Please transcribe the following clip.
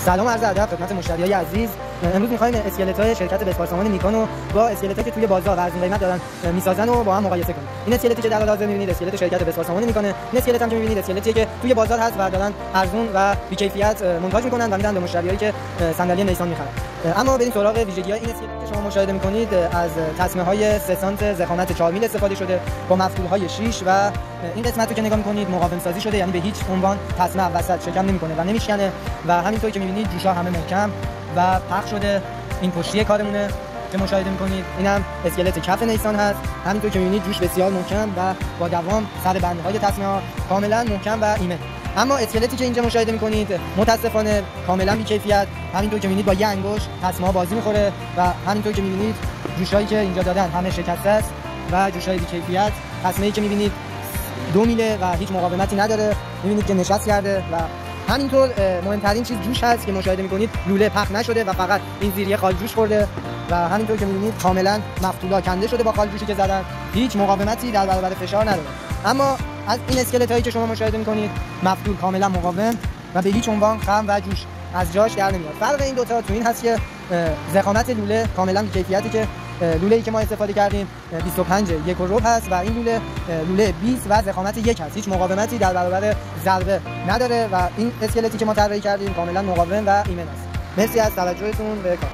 سلام عرض ادب خدمت مشتریای عزیز. امروز می‌خوایم اسکلت‌های شرکت بسپارسامان نیکانو با اسکلتایی که توی بازار ارزون قیمت دارن میسازن و با هم مقایسه کنیم. این اسکلتی که در حاضر می‌بینید اسکلت شرکت بسپارسامان نیکانه. این اسکلت هم که می‌بینید اسکلتیه که توی بازار هست و دارن ارزون و بی‌کیفیت مونتاژ می‌کنن و میدن به مشتریایی که صندلی نیسان می‌خرن. اما بریم سراغ ویژگی‌های این اسکلت که شما مشاهده می‌کنید. از تسمه‌های 3 سانت ضخامت 4 میل استفاده شده با مفتول‌های 6 و این قسمت رو که نگاه می‌کنید مقاوم سازی شده، یعنی به هیچ عنوان تسمه وسط شکم نمی‌کنه و نمی‌شکنه و همینطور که می‌بینید جوشا همه محکم و پخش شده. این پشتی کارمونه که مشاهده می‌کنید. اینم اسکلت کف نیسان هست. همینطور که می‌بینید جوش بسیار محکم و با دوام سر بندهای تسمه‌ها کاملا محکم و ایمن. اما اسکلتی که اینجا مشاهده می‌کنید متأسفانه کاملا بی‌کیفیت. همینطور که می‌بینید با یه انگشت تسمه‌ها بازی می‌خوره و همینطور که می‌بینید جوشایی که اینجا دادن همه شکسته است و جوشای بی‌کیفیت. تسمه‌ای که می‌بینید 2 میله و هیچ مقاومتی نداره. می‌بینید که نشست کرده و همینطور مهمترین چیز جوش هست که مشاهده می‌کنید لوله پخ نشده و فقط این زیریه خال جوش خورده و همینطور که می‌بینید کاملا مفتولا کنده شده با خال جوشی که زدن. هیچ مقاومتی در برابر فشار نداره. اما از این اسکلت هایی که شما مشاهده می‌کنید مفتول کاملا مقاوم و به هیچ عنوان خم و جوش از جاش در نمیاد. فرق این دو تا تو این هست که ضخامت لوله کاملا بی‌کیفیتی که لوله‌ای که ما استفاده کردیم 25 1 و ربع هست و این لوله 20 و ضخامت 1 هست. هیچ مقاومتی در برابر ضربه نداره و این اسکلتی که ما طراحی کردیم کاملا مقاوم و ایمن است. مرسی از توجهتون به کار.